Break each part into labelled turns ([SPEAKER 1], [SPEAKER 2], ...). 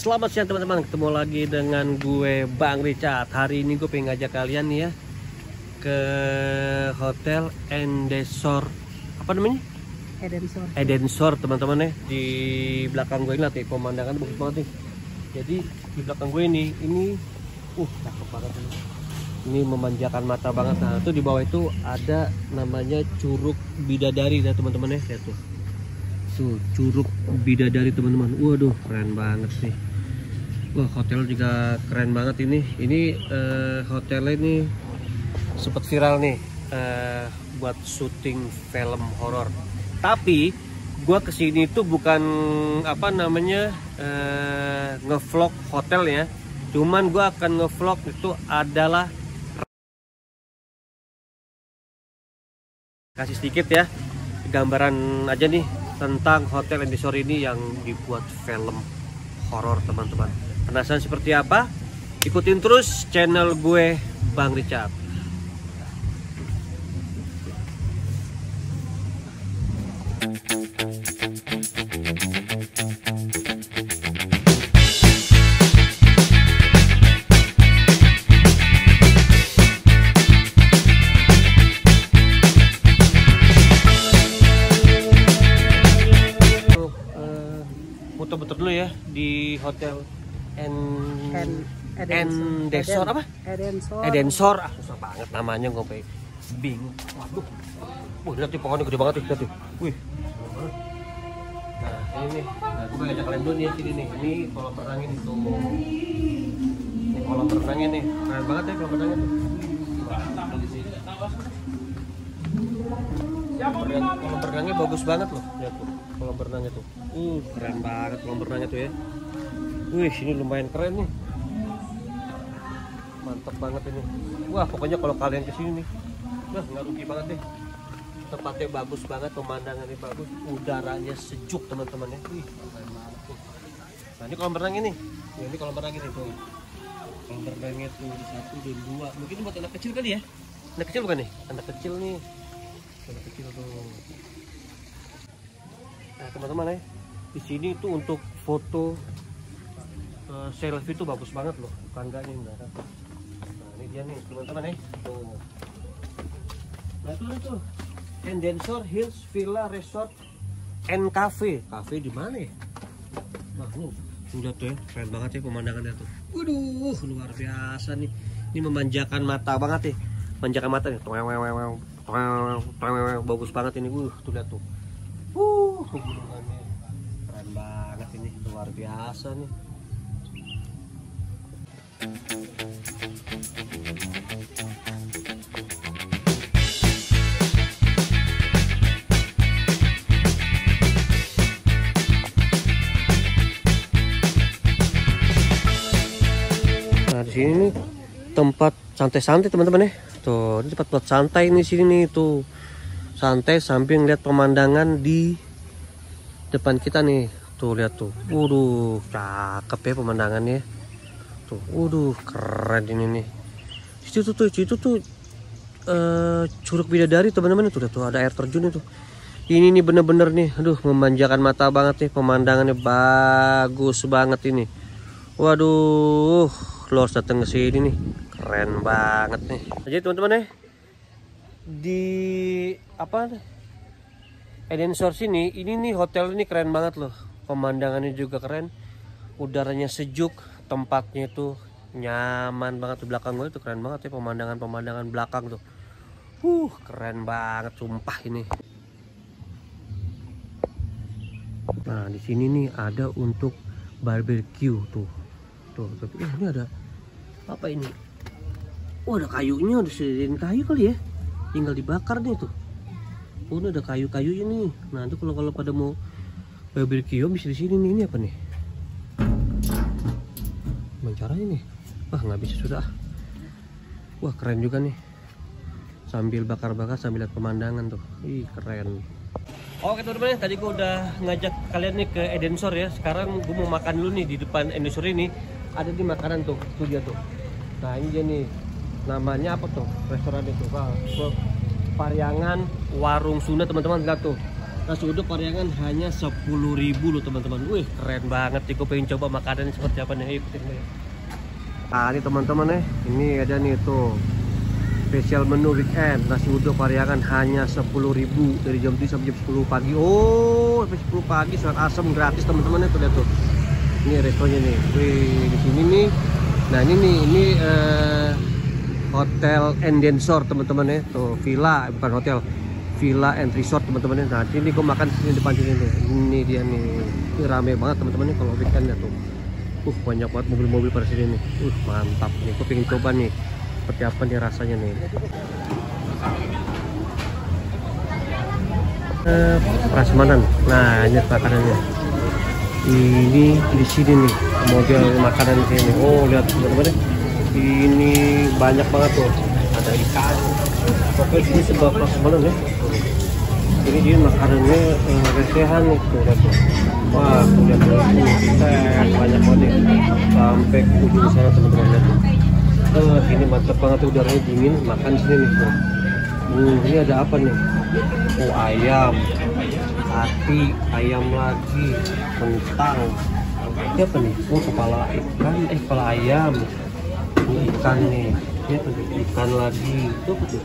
[SPEAKER 1] Selamat siang teman-teman, ketemu lagi dengan gue Bang Richard. Hari ini gue pengen ngajak kalian nih ya ke Hotel Endensor. Apa namanya? Endensor teman-teman ya. Di belakang gue ini lihat nih, pemandangan bagus banget nih. Jadi di belakang gue ini cakep banget ini. Ini memanjakan mata banget. Nah itu di bawah itu ada namanya Curug Bidadari ya teman-teman ya. Lihat tuh. Tuh Curug Bidadari teman-teman. Waduh keren banget nih. Wah hotel juga keren banget ini. Ini hotelnya ini sempat viral nih buat syuting film horor. Tapi gua kesini tuh bukan apa namanya ngevlog hotelnya. Cuman gua akan ngevlog itu adalah kasih sedikit ya gambaran aja nih tentang Hotel Endensor ini yang dibuat film horor teman-teman. Penasaran seperti apa? Ikutin terus channel gue Bang Richard. Muter-muter dulu ya di Hotel Endensor apa? Endensor. Susah banget namanya, gue bingung. Waduh. Lihat tuh pohonnya gede banget tuh, lihat tuh. Wih. Nah, ini nih. Nah, gue ngajak kalian dulu nih sini nih. Ini kolam renangnya nih tuh. Ini kolam renangnya nih. Keren banget ya kolam renangnya tuh. Kolam renangnya bagus banget loh. Lihat tuh. Kolam renangnya tuh. Keren banget kolam renangnya tuh ya. Wih, ini lumayan keren nih. Mantap banget ini. Wah, pokoknya kalau kalian kesini nih, wah nggak rugi banget deh. Tempatnya bagus banget, pemandangannya bagus, udaranya sejuk teman-teman ya. Wih, keren banget tuh. Nah, ini kolam renang ini. Ya, ini kolam renang ini tuh. Kolam renangnya tuh di 1 dan 2. Mungkin buat anak kecil kali ya. Anak kecil bukan nih? Anak kecil nih. Anak kecil tuh. Nah, teman-teman ya. Di sini tuh untuk foto selfie itu bagus banget loh, tangganya enggak ada. Nah ini dia nih teman-teman ya. Tuh. Nah itu Endensor Hills Villa Resort and Cafe. Cafe di mana ya? Nah udah tuh ya, keren banget ya pemandangannya tuh. Waduh luar biasa nih. Ini memanjakan mata banget ya. Memanjakan mata nih. Bagus banget ini. Tuh lihat tuh. Pegunungannya keren banget ini, luar biasa nih. Nah di sini nih tempat santai-santai teman-teman ya. Tuh ini tempat buat santai nih sini nih tuh. Santai sambil lihat pemandangan di depan kita nih. Tuh lihat tuh. Waduh, cakep ya pemandangannya. Tuh, waduh, keren ini nih. Situ tuh Curug Bidadari teman-teman itu tuh ada air terjun itu. Ini nih bener-bener nih, aduh memanjakan mata banget nih, pemandangannya bagus banget ini. Waduh, lo harus datang ke sini nih, keren banget nih. Jadi teman-teman ya, di apa? Endensor sini, ini nih hotel ini keren banget loh, pemandangannya juga keren, udaranya sejuk. Tempatnya itu nyaman banget. Di belakang gue itu keren banget ya pemandangan belakang tuh. Keren banget sumpah ini. Nah, di sini nih ada untuk barbecue tuh. Tuh, ini ada apa ini? Ada kayunya, udah sediain kayu kali ya. Tinggal dibakar nih tuh. Ini ada kayu-kayu ini. Nah, itu kalau pada mau barbecue bisa di sini nih. Ini apa nih? Caranya nih, wah nggak bisa sudah. Wah keren juga nih, sambil bakar-bakar sambil lihat pemandangan tuh. Keren. Oke teman-teman, tadi gue udah ngajak kalian nih ke Endensor ya. Sekarang gue mau makan dulu nih di depan Endensor ini. Ada di makanan tuh dia tuh. Nah ini dia nih, namanya apa tuh restoran itu? Paryangan Warung Sunda teman-teman, lihat tuh. Nasi uduk Parahyangan hanya 10.000 loh teman-teman. Wih keren banget nih, gue pengen coba makanannya seperti apa nih. Ayo ikutin gue. Nah ini teman-teman ya, ini ada nih tuh spesial menu weekend nasi uduk Parahyangan hanya 10.000 dari jam 7 sampai jam 10 pagi. Oh sampai 10 pagi sangat asam gratis teman-teman ya, tuh lihat tuh. Ini restonya nih. Wih di sini nih. Nah ini Hotel Endensor teman-teman ya, tuh villa bukan hotel, villa and resort teman-teman ya. Nah ini gue makan sini depan sini nih. Ini dia nih, ini rame banget teman-teman ya kalau weekendnya tuh. Banyak banget mobil-mobil pada sini nih. Mantap nih, gue pengen coba nih seperti apa nih rasanya nih. Prasmanan. Nah ini makanannya. Ini di sini nih model makanan di sini. Oh lihat teman-teman ya. Ini banyak banget tuh, ada ikan. Pokoknya ini sebuah prasmanan ya. Ini dia makanannya resehan nih tuh, lihat tuh. Wah lihat tuh, banyak banget sampai ke ujung sana teman-teman lihat tuh. Ini mantap banget, udaranya dingin, makan di sini nih tuh. Ini ada apa nih? Oh ayam, hati, ayam lagi, kentang. Ini apa nih? Oh kepala ikan, kepala ayam. Ini ikan nih. Ini apa nih? Ikan lagi. Itu apa tuh?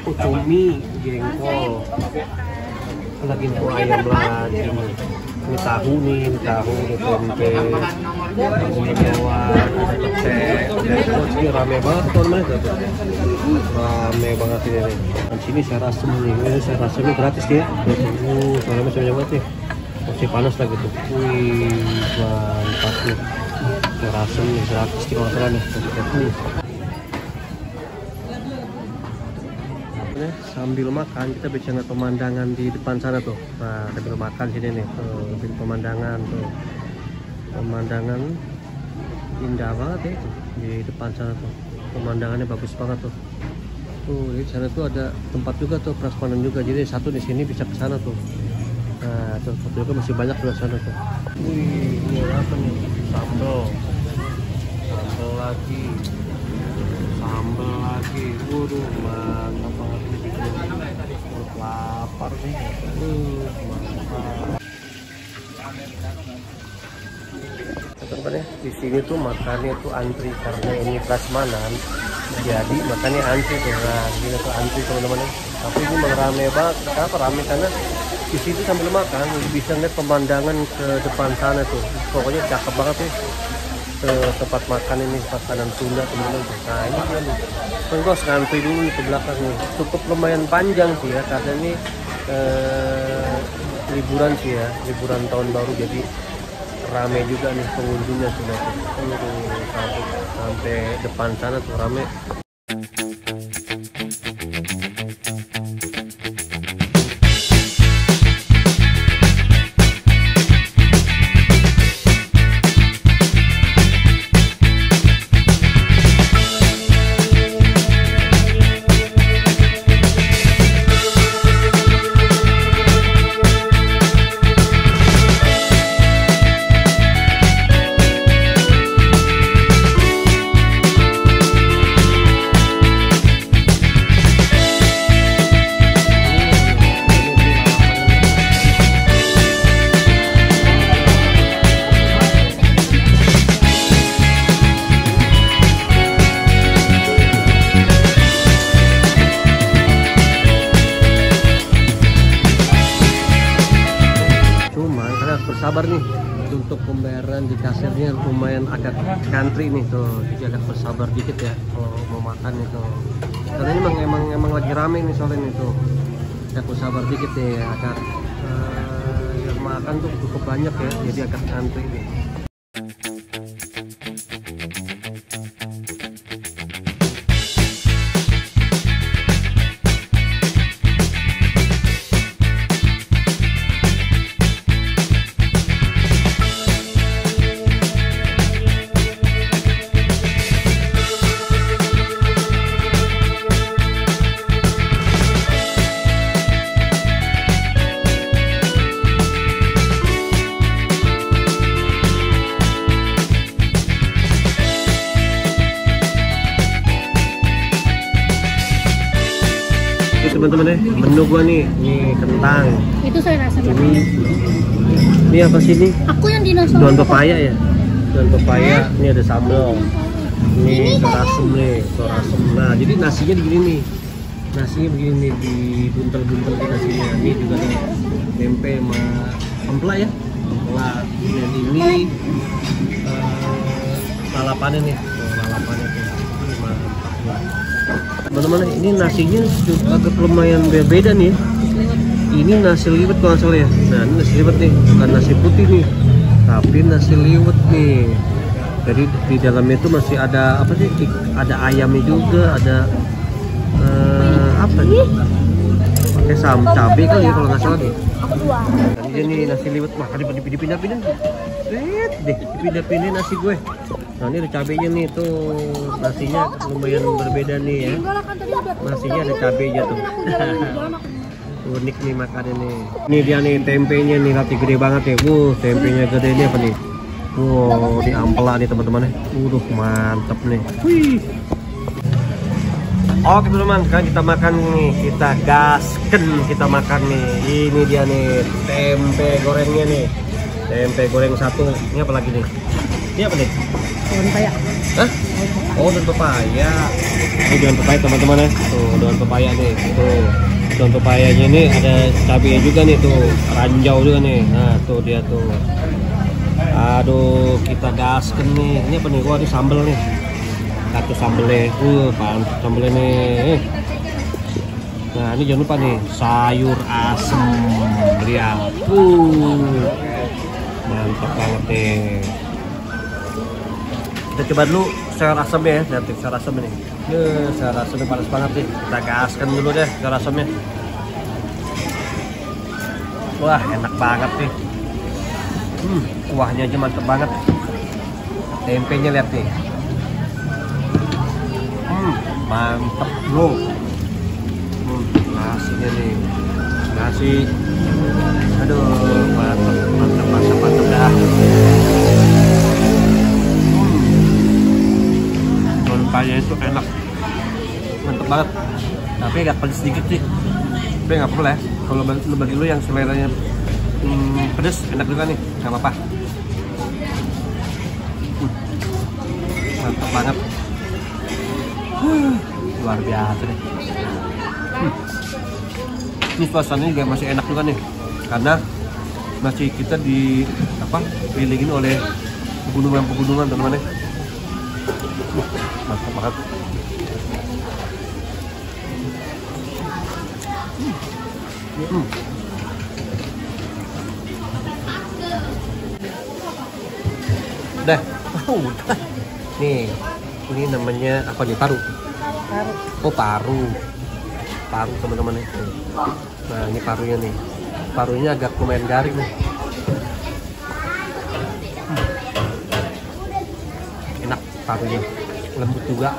[SPEAKER 1] Oh cumi, jengkol. Lagi nih, oh ayam lagi. Ini tahu nih, tempe. Ini bawang, ada pete. Ini rame banget teman-teman. Rame banget ini nih. Dan sini saya rasa nih, ini saya rasa ini gratis ya. Soalnya masih banyak banget nih. Masih panas lagi tuh. Wih, mantap nih. Saya rasa nih gratis di kalau salah nih. Sambil makan kita bicara pemandangan di depan sana tuh. Nah sambil makan sini nih, tuh pemandangan tuh, pemandangan indah banget ya tuh. Di depan sana tuh pemandangannya bagus banget tuh. Tuh di sana tuh ada tempat juga tuh prasmanan juga, jadi satu di sini bisa ke sana tuh. Nah tuh juga masih banyak di sana tuh. Wih ini apa nih? Sambal lagi, sambal lagi. Waduh mantap banget nih, lapar nih. Mantap. Teman-teman ya, di sini tuh makannya tuh antri karena ini prasmanan, jadi makannya antri tuh. Nah ini tuh antri teman-teman ya. Tapi ini memang rame banget. Kenapa rame? Karena di situ sambil makan bisa ngeliat pemandangan ke depan sana tuh. Pokoknya cakep banget ya. Tempat makan ini makanan Sunda teman-teman. Nah ini dia nih, gue harus ngantri dulu nih ke belakang nih. Cukup lumayan panjang sih ya, karena ini liburan sih ya, liburan tahun baru, jadi rame juga nih pengunjungnya sudah tuh. Sampai depan sana tuh rame. Bersabar nih untuk pembayaran di kasirnya, lumayan agak ngantri nih tuh, jadi agak bersabar dikit ya kalau mau makan itu, karena ini emang lagi rame nih soalnya nih tuh, agak bersabar dikit nih, agak yang makan tuh cukup banyak ya, jadi agak ngantri nih. teman-teman ya, menu gua nih kentang.
[SPEAKER 2] Itu saya rasa.
[SPEAKER 1] Ini apa sih ini?
[SPEAKER 2] Aku yang dinosaurus.
[SPEAKER 1] Daun pepaya ya. Daun pepaya. Ini ada sambal. Ini sorasem nih, sorasem. Nah, jadi nasinya begini nih. Nasinya begini nih, dibuntel-buntel di nasinya. Ini juga nih tempe sama empla ya. Empla. Dan ini lalapannya nih. Lalapannya tuh. Mantap banget. Teman-teman, ini nasinya agak lumayan beda nih. Ini nasi liwet kalau nggak salah ya. Nah, ini nasi liwet nih, bukan nasi putih nih, tapi nasi liwet nih. Jadi di dalamnya itu masih ada apa sih? Ada ayamnya juga, ada apa nih? Pakai cabai kali ya kalau nggak salah nih. Nah, ini nih nasi liwet. Wah, dipindah-pindah. Set deh, dipindah-pindah nasi gue. Nah, ini ada cabenya nih tuh. Nasinya lumayan berbeda nih ya. Nasinya ada cabenya tuh. Unik nih makannya nih. Ini dia nih tempenya nih, roti gede banget ya. Tempenya gede ini apa nih? Di ampela nih teman-teman ya. Mantep nih. Wih. Oke teman-teman, sekarang kita makan nih. Kita gasken, kita makan nih. Ini dia nih tempe gorengnya nih. Tempe goreng satu. Ini apa lagi nih? Ini apa nih?
[SPEAKER 2] Daun pepaya.
[SPEAKER 1] Hah? Oh, daun pepaya. Ini daun pepaya teman-teman ya. Tuh, daun pepaya nih. Tuh. Daun pepayanya ini ada cabenya juga nih tuh, ranjau juga nih. Nah tuh dia tuh. Aduh, kita gasken nih. Ini apa nih? Wah, ini sambel nih. Satu sambelnya. Mantap sambelnya nih. Nah, ini jangan lupa nih sayur asem. Lihat. Mantap banget nih. Kita coba dulu sayur asem ya, nanti sayur asem ini. Sayur asemnya panas banget nih. Kita gaskan dulu deh sayur asemnya. Wah, enak banget nih. Kuahnya aja mantep banget. Tempenya lihat nih. Mantep bro. Nasinya nih. Nasi. Aduh, mantep dah. Pepaya itu enak, mantep banget, tapi agak pedes sedikit sih, tapi nggak perlu ya. Kalau bagi lu yang seleranya pedes, enak juga nih, nggak apa-apa. Mantep banget, luar biasa deh. Ini suasananya juga masih enak juga nih, karena masih kita dikelilingin oleh pegunungan teman-teman ya. Mantap banget. Udah. Nih, ini namanya apa nih? Paru. Oh, paru teman-teman ya. Nah, ini parunya nih. Parunya agak lumayan garing nih. Enak parunya. Lembut juga,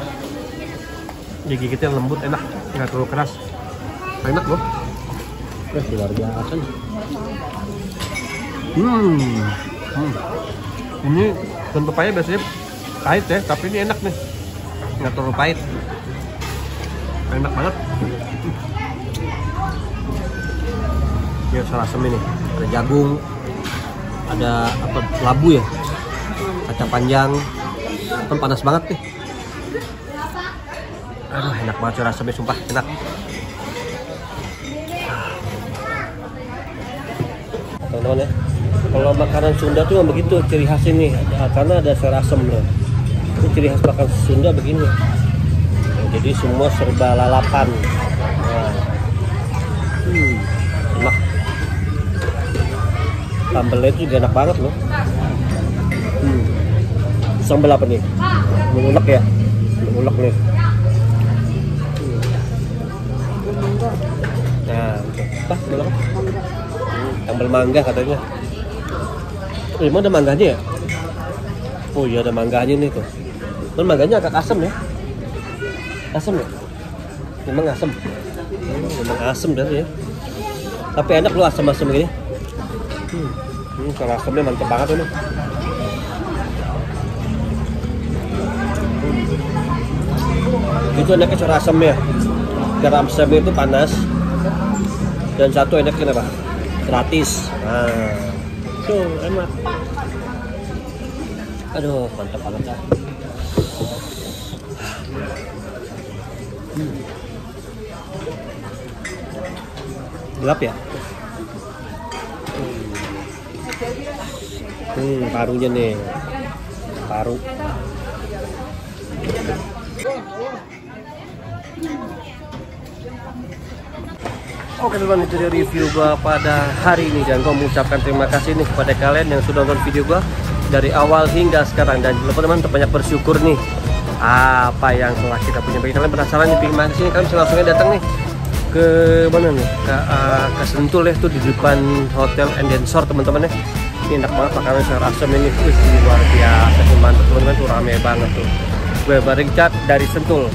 [SPEAKER 1] digigitnya lembut, enak, nggak terlalu keras, enak loh. Luar biasa nih. Ini daun pepaya biasanya pahit ya, tapi ini enak nih, nggak terlalu pahit, enak banget. Ini sayur asem ini, ada jagung, ada apa, labu ya, kacang panjang, kan panas banget nih. Aduh, enak banget sayur asemnya, sumpah enak. Teman-teman ya, kalau makanan Sunda tuh yang begitu ciri khas ini, karena ada sayur asem loh. Itu ciri khas makanan Sunda begini. Nah, jadi semua serba lalapan. Nah. Enak. Sambelnya itu juga enak banget loh. Sambal apa nih? Ulek ya? Ulek nih. Nah, apa? Sambal mangga katanya. Emang ada mangganya ya? Oh iya, ada mangganya nih tuh. Dan mangganya agak asam ya? Asam ya? Memang asam. Memang asam dari ya. Tapi enak loh asam-asam gini. Kalau asamnya mantep banget ini. Itu enaknya cara asamnya. Garam asamnya itu panas. Dan satu enaknya apa? Gratis. Nah, tuh enak. Aduh, mantap banget ya. Gelap ya? Parunya nih. Paru. Oke teman, itu dia review gua pada hari ini, dan gua mengucapkan terima kasih nih kepada kalian yang sudah nonton video gua dari awal hingga sekarang. Dan lupa teman, banyak bersyukur nih apa yang telah kita punya. Bagi kalian penasaran nih pengen makan sini, kalian bisa langsung datang nih ke mana nih, ke Sentul ya, tuh di depan Hotel Endensor teman-teman ya. Ini enak banget makanan sayur asam ini. Wih, luar biasa, mantap teman-teman, tuh rame banget tuh. Gue Richard dari Sentul.